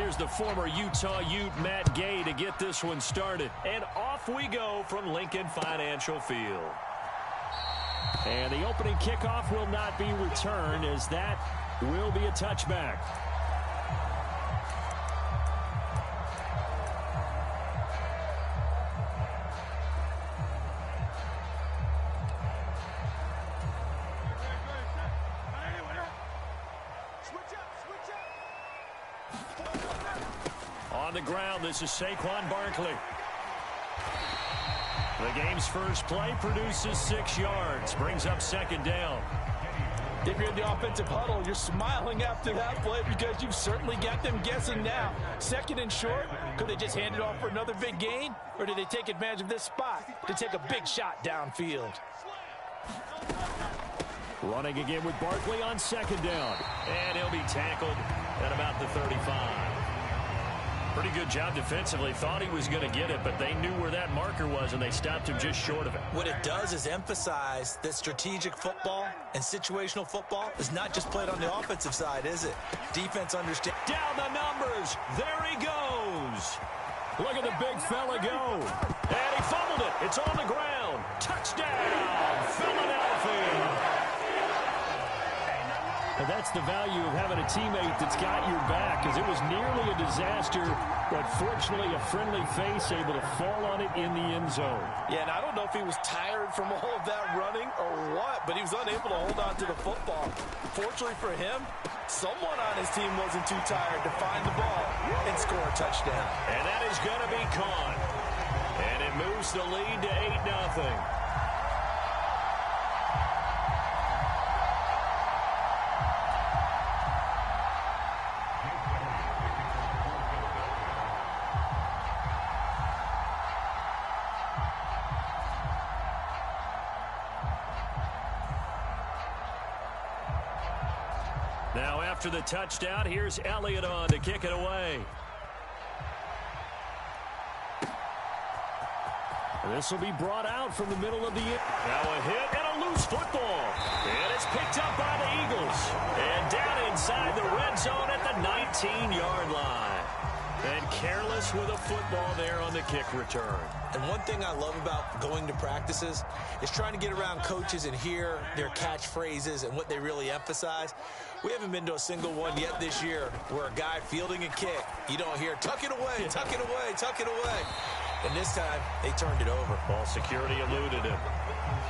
here's the former Utah Ute Matt Gay to get this one started. And off we go from Lincoln Financial Field. And the opening kickoff will not be returned, as that will be a touchback. On the ground, this is Saquon Barkley. The game's first play produces 6 yards, brings up second down. If you're in the offensive huddle, you're smiling after that play because you've certainly got them guessing now. Second and short, could they just hand it off for another big gain? Or did they take advantage of this spot to take a big shot downfield? Running again with Barkley on second down. And he'll be tackled at about the 35. Pretty good job defensively. Thought he was going to get it, but they knew where that marker was, and they stopped him just short of it. What it does is emphasize that strategic football and situational football is not just played on the offensive side, is it? Defense understands. Down the numbers. There he goes. Look at the big fella go. And he fumbled it. It's on the ground. Touchdown, Philadelphia. And that's the value of having a teammate that's got your back, because it was nearly a disaster, but fortunately a friendly face able to fall on it in the end zone. Yeah, and I don't know if he was tired from all of that running or what, but he was unable to hold on to the football. Fortunately for him, someone on his team wasn't too tired to find the ball and score a touchdown. And that is going to be caught. And it moves the lead to 8-0. Now after the touchdown, here's Elliott on to kick it away. This will be brought out from the middle of the end. Now a hit and a loose football. And it's picked up by the Eagles. And down inside the red zone at the 19-yard line. And careless with a football there on the kick return. And one thing I love about going to practices is trying to get around coaches and hear their catchphrases and what they really emphasize. We haven't been to a single one yet this year where a guy fielding a kick, you don't hear, tuck it away, tuck it away, tuck it away. And this time, they turned it over. Ball security eluded him.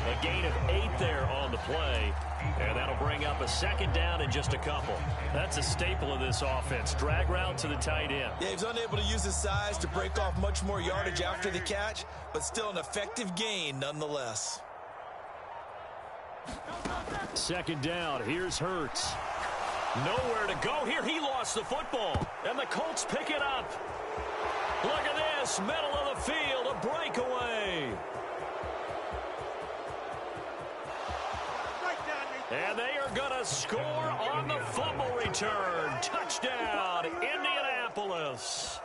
A gain of 8 there on the play. And that'll bring up a second down in just a couple. That's a staple of this offense. Drag route to the tight end. Yeah, he was unable to use his size to break off much more yardage after the catch, but still an effective gain nonetheless. Second down. Here's Hurts. Nowhere to go here. He lost the football. And the Colts pick it up. Look at this. Middle of the field. A breakaway. And they are going to score on the fumble return. Touchdown, Indianapolis.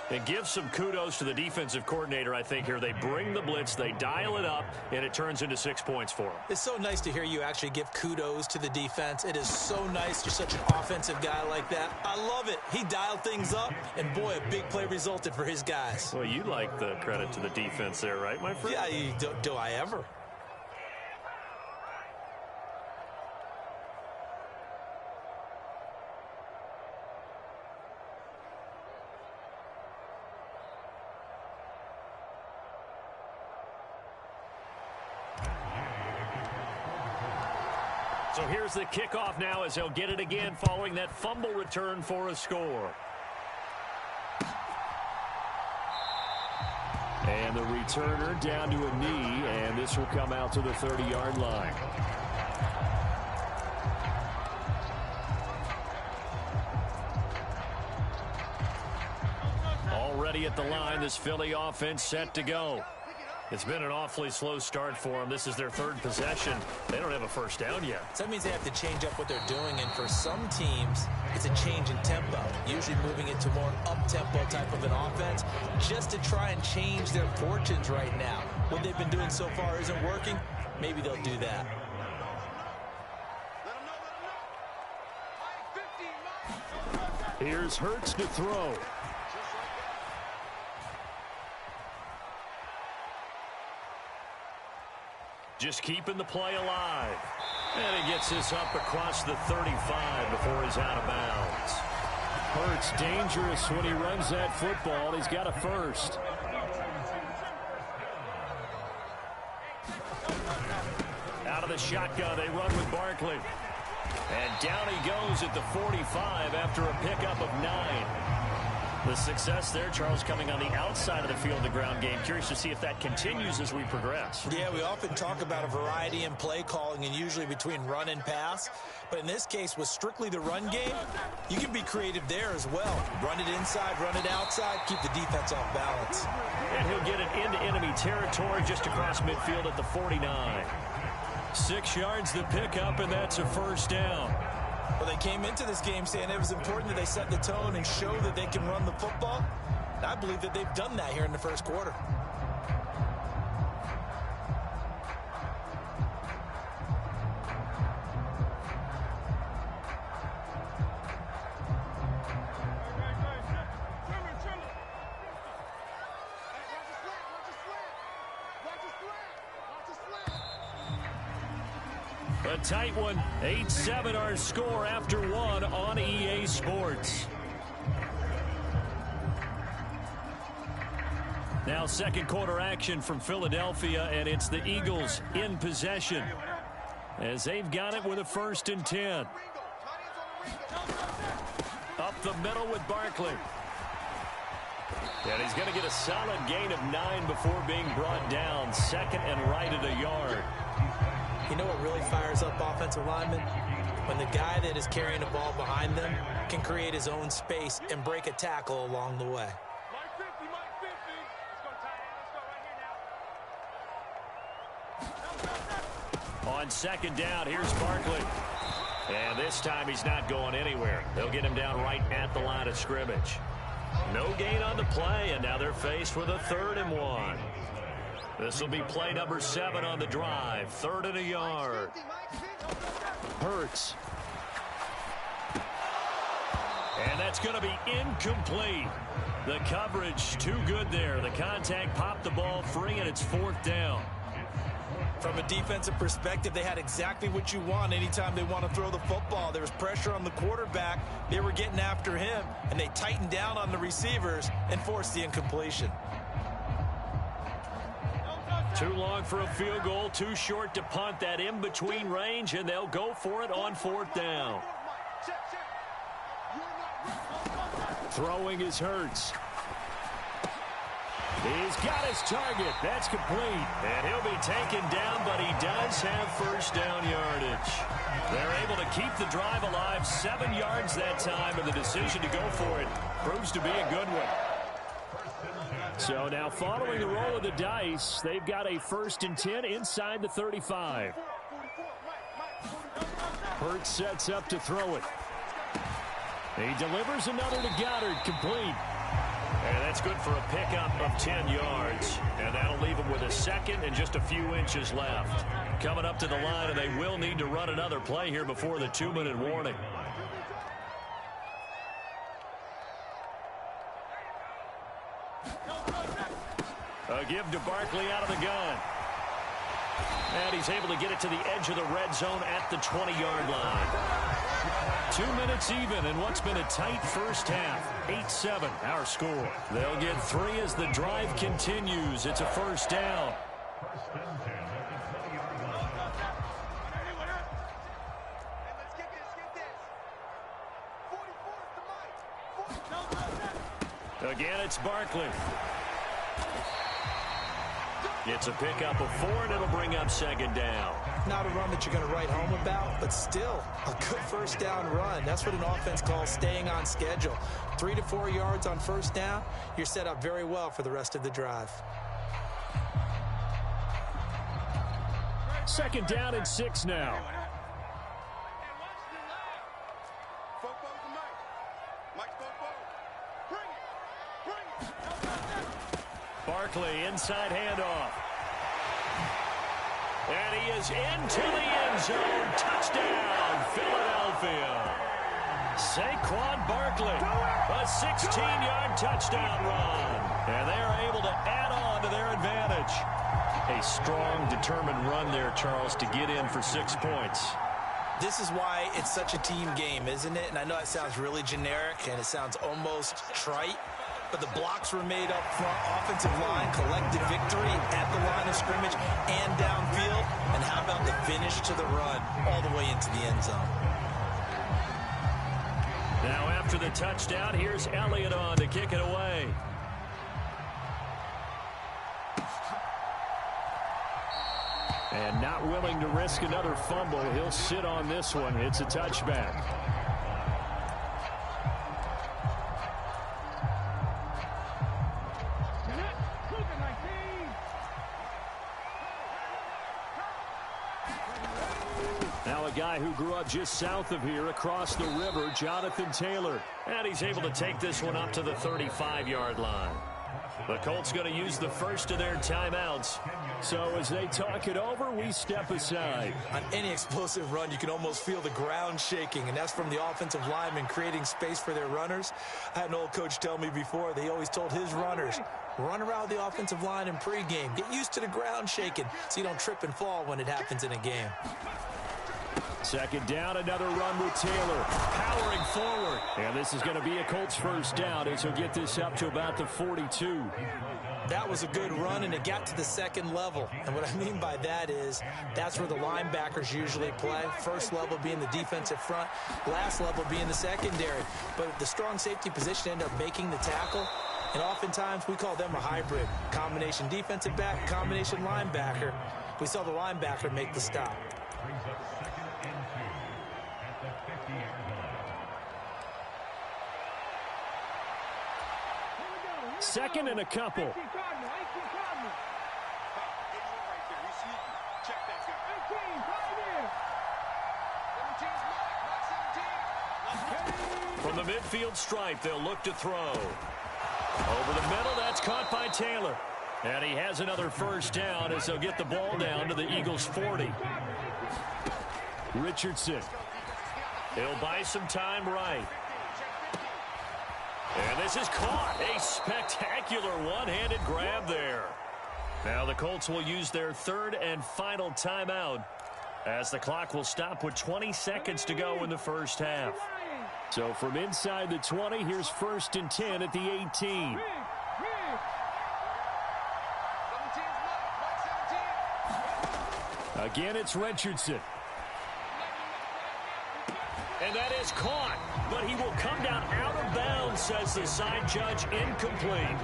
And give some kudos to the defensive coordinator, I think, here. They bring the blitz, they dial it up, and it turns into 6 points for them. It's so nice to hear you actually give kudos to the defense. It is so nice. You're such an offensive guy like that. I love it. He dialed things up, and boy, a big play resulted for his guys. Well, you like the credit to the defense there, right, my friend? Yeah, do I ever? So here's the kickoff now as he'll get it again following that fumble return for a score. And the returner down to a knee, and this will come out to the 30-yard line. Already at the line, this Philly offense set to go. It's been an awfully slow start for them. This is their third possession. They don't have a first down yet. So that means they have to change up what they're doing, and for some teams, it's a change in tempo, usually moving into more up-tempo type of an offense, just to try and change their fortunes right now. What they've been doing so far isn't working. Maybe they'll do that. Here's Hurts to throw. Just keeping the play alive. And he gets this up across the 35 before he's out of bounds. Hurts dangerous when he runs that football. He's got a first. Out of the shotgun, they run with Barkley. And down he goes at the 45 after a pickup of 9. The success there, Charles, coming on the outside of the field, the ground game. Curious to see if that continues as we progress. Yeah, we often talk about a variety in play calling and usually between run and pass. But in this case, with strictly the run game, you can be creative there as well. Run it inside, run it outside, keep the defense off balance. And he'll get it into enemy territory just across midfield at the 49. 6 yards the pickup, and that's a first down. Well, they came into this game saying it was important that they set the tone and show that they can run the football. And I believe that they've done that here in the first quarter. A tight one. 8-7 our score after 1 on EA Sports. Now second quarter action from Philadelphia, and it's the Eagles in possession as they've got it with a 1st and 10. Up the middle with Barkley. And he's going to get a solid gain of 9 before being brought down. 2nd and right at a yard. You know what really fires up offensive linemen? When the guy that is carrying the ball behind them can create his own space and break a tackle along the way. On 2nd down, here's Barkley. And this time he's not going anywhere. They'll get him down right at the line of scrimmage. No gain on the play, and now they're faced with a 3rd and 1. This will be play number 7 on the drive. 3rd and a yard. Hurts. And that's going to be incomplete. The coverage too good there. The contact popped the ball free, and it's 4th down. From a defensive perspective, they had exactly what you want anytime they want to throw the football. There was pressure on the quarterback. They were getting after him, and they tightened down on the receivers and forced the incompletion. Too long for a field goal, too short to punt. That in-between range, and they'll go for it on 4th down. Throwing is Hurts. He's got his target. That's complete. And he'll be taken down, but he does have 1st down yardage. They're able to keep the drive alive. 7 yards that time, and the decision to go for it proves to be a good one. So now following the roll of the dice, they've got a 1st and 10 inside the 35. Hurts sets up to throw it. He delivers another to Goddard, complete. And that's good for a pickup of 10 yards. And that'll leave him with a 2nd and just a few inches left. Coming up to the line, and they will need to run another play here before the 2-minute warning. A give to Barkley out of the gun. And he's able to get it to the edge of the red zone at the 20-yard line. 2 minutes even in what's been a tight first half. 8-7 our score. They'll get 3 as the drive continues. It's a 1st down. Again, it's Barkley. It's a pickup of 4, and it'll bring up 2nd down. Not a run that you're going to write home about, but still a good 1st down run. That's what an offense calls staying on schedule. 3 to 4 yards on 1st down, you're set up very well for the rest of the drive. 2nd down and 6 now. Barkley, inside handoff. And he is into the end zone. Touchdown, Philadelphia. Saquon Barkley, a 16-yard touchdown run. And they're able to add on to their advantage. A strong, determined run there, Charles, to get in for 6 points. This is why it's such a team game, isn't it? And I know it sounds really generic and it sounds almost trite, but the blocks were made up front, offensive line, collective victory at the line of scrimmage and downfield. And how about the finish to the run all the way into the end zone? Now after the touchdown, here's Elliott on to kick it away. And not willing to risk another fumble. He'll sit on this one. It's a touchback. Now a guy who grew up just south of here across the river, Jonathan Taylor. And he's able to take this one up to the 35-yard line. The Colts going to use the first of their timeouts. So as they talk it over, we step aside. On any explosive run, you can almost feel the ground shaking, and that's from the offensive linemen creating space for their runners. I had an old coach tell me before, they always told his runners, run around the offensive line in pregame. Get used to the ground shaking so you don't trip and fall when it happens in a game. Second down, another run with Taylor, powering forward. And this is going to be a Colts first down as he'll get this up to about the 42. That was a good run, and it got to the second level. And what I mean by that is that's where the linebackers usually play. First level being the defensive front, last level being the secondary. But the strong safety position ended up making the tackle. And oftentimes we call them a hybrid. Combination defensive back, combination linebacker. We saw the linebacker make the stop. Second and a couple. From the midfield stripe, they'll look to throw. Over the middle, that's caught by Taylor. And he has another first down as they'll get the ball down to the Eagles' 40. Richardson. He'll buy some time right. And this is caught. A spectacular one-handed grab there. Now the Colts will use their third and final timeout as the clock will stop with 20 seconds to go in the first half. So from inside the 20, here's 1st and 10 at the 18. Again, it's Richardson. And that is caught, but he will come down out of bounds, says the side judge, incomplete.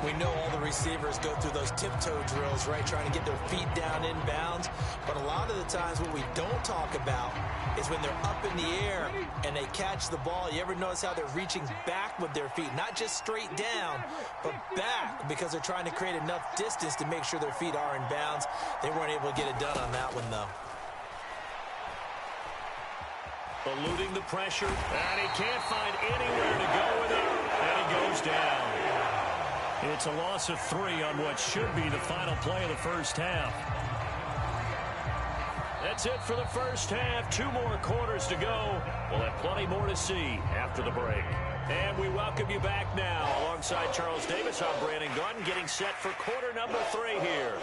We know all the receivers go through those tiptoe drills, right, trying to get their feet down in bounds. But a lot of the times what we don't talk about is when they're up in the air and they catch the ball. You ever notice how they're reaching back with their feet? Not just straight down, but back, because they're trying to create enough distance to make sure their feet are in bounds. They weren't able to get it done on that one, though. Eluding the pressure, and he can't find anywhere to go with it, and he goes down. It's a loss of 3 on what should be the final play of the first half. That's it for the first half. 2 more quarters to go. We'll have plenty more to see after the break. And we welcome you back now. Alongside Charles Davis, I'm Brandon Gaudin, getting set for quarter number 3 here.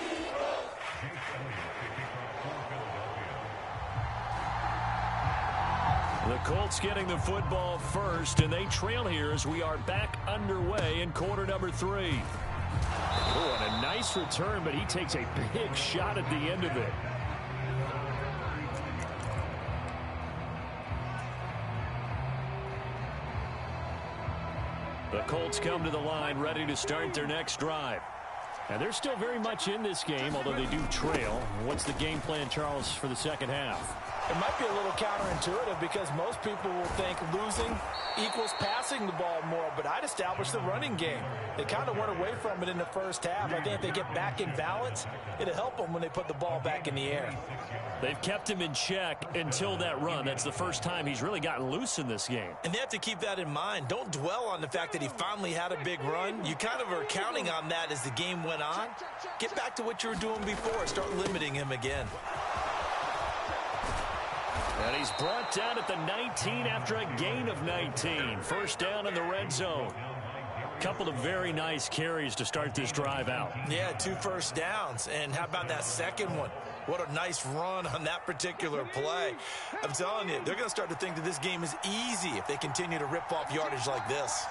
The Colts getting the football first, and they trail here as we are back underway in quarter number 3. Oh, and a nice return, but he takes a big shot at the end of it. The Colts come to the line ready to start their next drive. And they're still very much in this game, although they do trail. What's the game plan, Charles, for the second half? It might be a little counterintuitive because most people will think losing equals passing the ball more, but I'd establish the running game. They kind of went away from it in the first half. I think if they get back in balance, it'll help them when they put the ball back in the air. They've kept him in check until that run. That's the first time he's really gotten loose in this game. And they have to keep that in mind. Don't dwell on the fact that he finally had a big run. You kind of are counting on that as the game went on. Get back to what you were doing before. Start limiting him again. And he's brought down at the 19 after a gain of 19. First down in the red zone. Couple of very nice carries to start this drive out. Yeah, 2 first downs. And how about that second one? What a nice run on that particular play. I'm telling you, they're going to start to think that this game is easy if they continue to rip off yardage like this.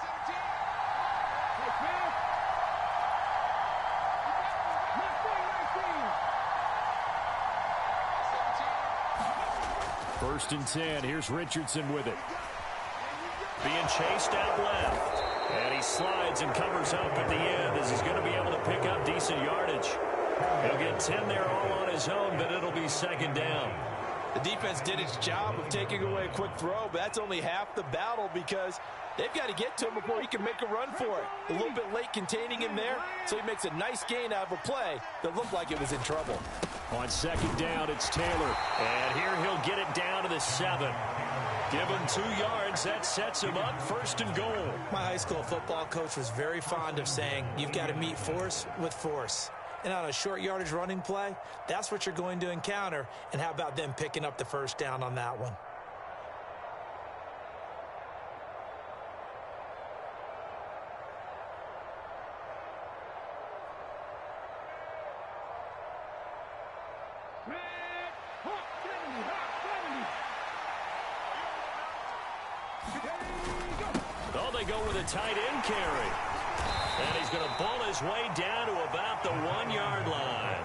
First and 10. Here's Richardson with it. Being chased out left. And he slides and covers up at the end as he's going to be able to pick up decent yardage. He'll get 10 there all on his own, but it'll be second down. The defense did its job of taking away a quick throw, but that's only half the battle because they've got to get to him before he can make a run for it. A little bit late containing him there, so he makes a nice gain out of a play that looked like it was in trouble. On second down, it's Taylor. And here he'll get it down to the 7. Give him 2 yards. That sets him up first and goal. My high school football coach was very fond of saying, you've got to meet force with force. And on a short yardage running play, that's what you're going to encounter. And how about them picking up the first down on that one? Oh, they go with a tight end carry. And he's going to bull his way down to about the 1-yard line.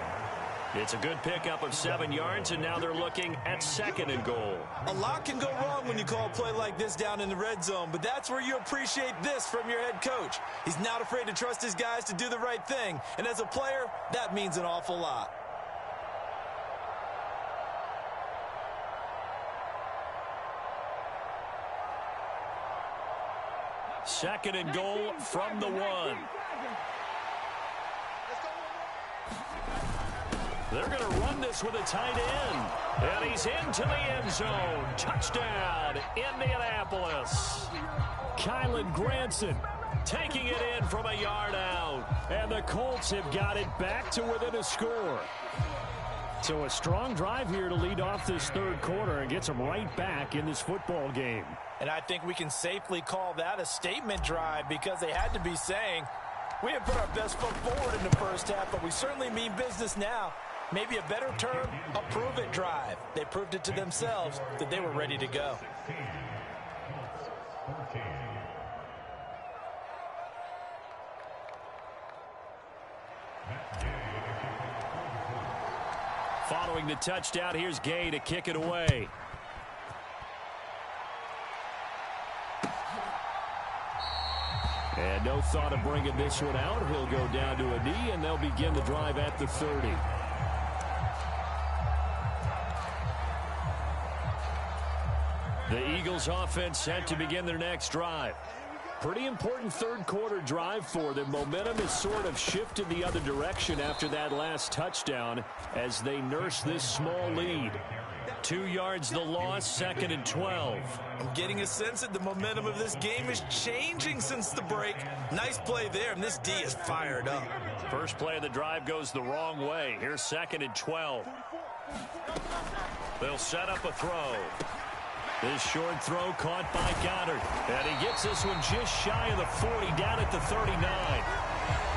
It's a good pickup of 7 yards, and now they're looking at second and goal. A lot can go wrong when you call a play like this down in the red zone, but that's where you appreciate this from your head coach. He's not afraid to trust his guys to do the right thing, and as a player, that means an awful lot. Second and goal from the 1. They're going to run this with a tight end. And he's into the end zone. Touchdown, Indianapolis. Kylan Granson taking it in from a yard out. And the Colts have got it back to within a score. So a strong drive here to lead off this third quarter and gets them right back in this football game. And I think we can safely call that a statement drive because they had to be saying, we didn't put our best foot forward in the first half, but we certainly mean business now. Maybe a better term, a prove-it drive. They proved it to themselves that they were ready to go. Following the touchdown, here's Gay to kick it away. And no thought of bringing this one out. He'll go down to a knee, and they'll begin the drive at the 30. The Eagles offense set to begin their next drive. Pretty important third quarter drive for them. Momentum has sort of shifted the other direction after that last touchdown as they nurse this small lead. 2 yards the loss, second and 12. I'm getting a sense that the momentum of this game is changing since the break. Nice play there, and this D is fired up. First play of the drive goes the wrong way. Here's second and 12. They'll set up a throw. This short throw caught by Goddard. And he gets this one just shy of the 40, down at the 39.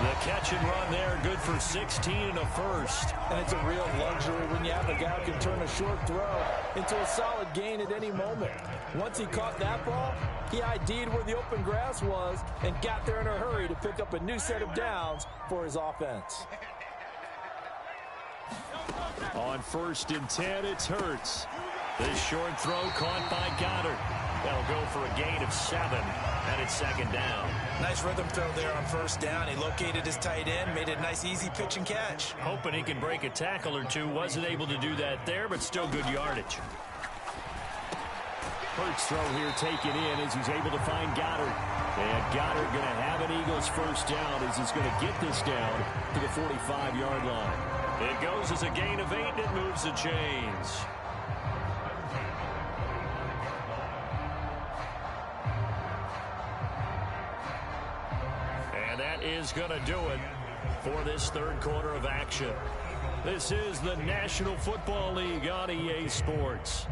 The catch and run there, good for 16 and a first. And it's a real luxury when you have a guy who can turn a short throw into a solid gain at any moment. Once he caught that ball, he ID'd where the open grass was and got there in a hurry to pick up a new set of downs for his offense. On first and 10, it's Hurts. This short throw caught by Goddard. That'll go for a gain of 7, and it's second down. Nice rhythm throw there on first down. He located his tight end, made it a nice easy pitch and catch. Hoping he can break a tackle or two. Wasn't able to do that there, but still good yardage. Hurts throw here taken in as he's able to find Goddard. And Goddard going to have an Eagles first down as he's going to get this down to the 45-yard line. It goes as a gain of 8, and it moves the chains. Is going to do it for this third quarter of action. This is the National Football League on EA Sports.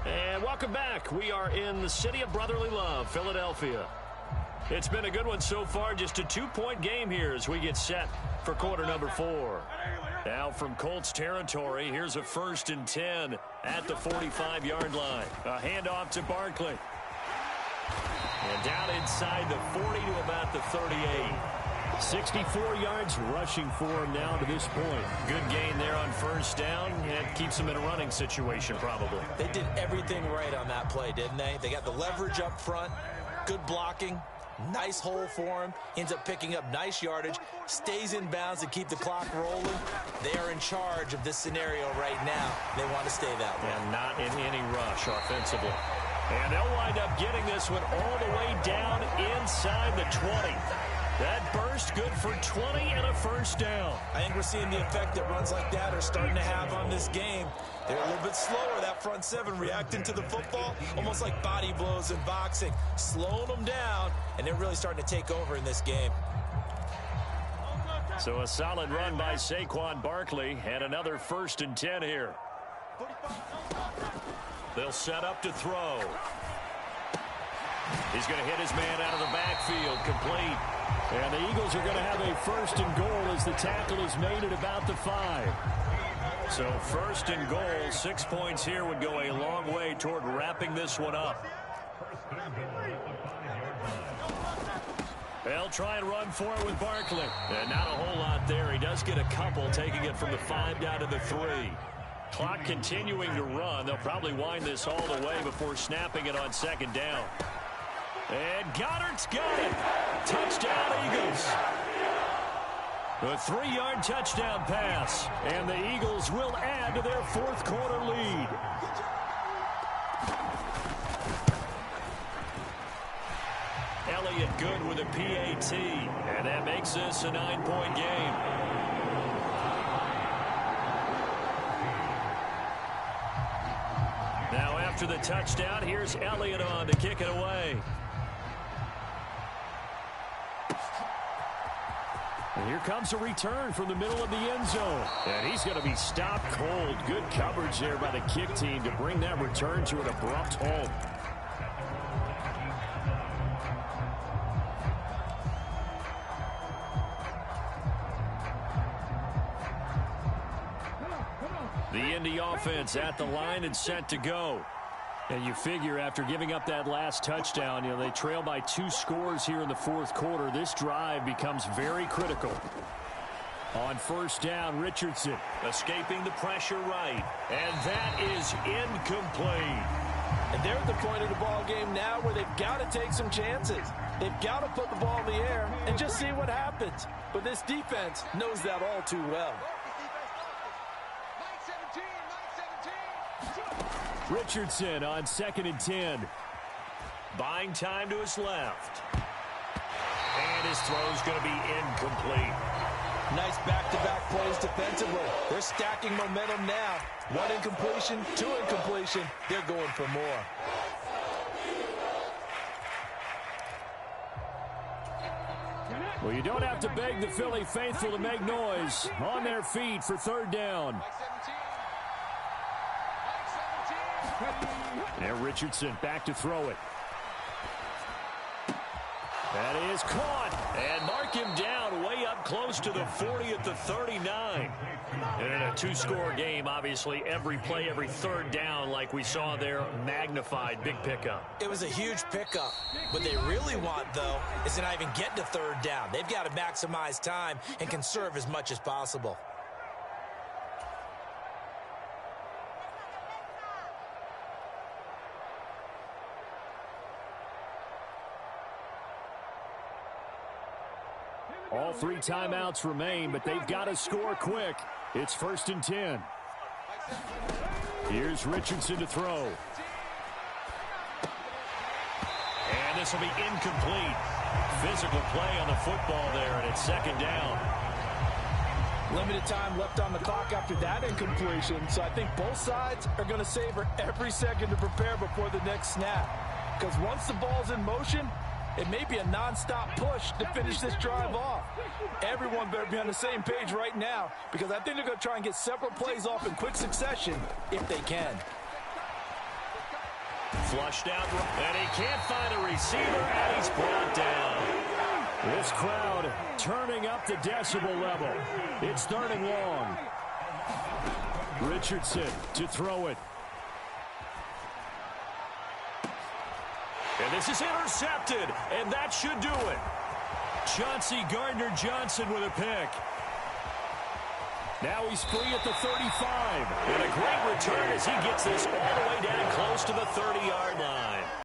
And welcome back. We are in the city of brotherly love, Philadelphia. It's been a good one so far. Just a 2-point game here as we get set for quarter number 4. Now from Colts territory, here's a 1st and 10 at the 45-yard line. A handoff to Barkley. And down inside the 40 to about the 38. 64 yards rushing for him now to this point. Good gain there on 1st down. And keeps him in a running situation probably. They did everything right on that play, didn't they? They got the leverage up front, good blocking, nice hole for him, ends up picking up nice yardage, stays in bounds to keep the clock rolling. They are in charge of this scenario right now. They want to stay that way. And not in any rush offensively. And they'll wind up getting this one all the way down inside the 20. That burst good for 20 and a 1st down. I think we're seeing the effect that runs like that are starting to have on this game. They're a little bit slower, that front 7, reacting to the football, almost like body blows in boxing, slowing them down, and they're really starting to take over in this game. So a solid run by Saquon Barkley, and another 1st and 10 here. They'll set up to throw. He's going to hit his man out of the backfield, complete. And the Eagles are going to have a 1st and goal as the tackle is made at about the 5. So 1st and goal, 6 points here would go a long way toward wrapping this one up. They'll try and run for it with Barkley. And not a whole lot there. He does get a couple, taking it from the 5 down to the 3. Clock continuing to run. They'll probably wind this all the way before snapping it on 2nd down. And Goddard's got it. Touchdown, Eagles. A 3-yard touchdown pass. And the Eagles will add to their 4th quarter lead. Elliott good with a PAT. And that makes this a 9-point game. Now after the touchdown, here's Elliott on to kick it away. And here comes a return from the middle of the end zone. And he's going to be stopped cold. Good coverage there by the kick team to bring that return to an abrupt halt. The Indy offense at the line and set to go. And you figure after giving up that last touchdown, they trail by 2 scores here in the 4th quarter. This drive becomes very critical. On 1st down, Richardson escaping the pressure right. And that is incomplete. And they're at the point of the ball game now where they've got to take some chances. They've got to put the ball in the air and just see what happens. But this defense knows that all too well. Richardson on 2nd and 10. Buying time to his left. And his throw's going to be incomplete. Nice back-to-back plays defensively. They're stacking momentum now. 1 incompletion, 2 incompletion. They're going for more. Well, you don't have to beg the Philly faithful to make noise. On their feet for 3rd down. Now Richardson back to throw it. That is caught. And mark him down way up close to the 40 at the 39. And in a 2-score game, obviously, every play, every 3rd down, like we saw there, magnified. Big pickup. It was a huge pickup. What they really want, though, is to not even get to 3rd down. They've got to maximize time and conserve as much as possible. All 3 timeouts remain, but they've got to score quick. It's 1st and 10. Here's Richardson to throw. And this will be incomplete. Physical play on the football there, and it's 2nd down. Limited time left on the clock after that incompletion, so I think both sides are going to savor every second to prepare before the next snap. Because once the ball's in motion, it may be a non-stop push to finish this drive off. Everyone better be on the same page right now, because I think they're going to try and get several plays off in quick succession if they can. Flushed out, and he can't find a receiver, and he's brought down. This crowd turning up the decibel level. It's 3rd and long. Richardson to throw it. And this is intercepted, and that should do it. Chauncey Gardner-Johnson with a pick. Now he's free at the 35. And a great return as he gets this all the way down close to the 30-yard line.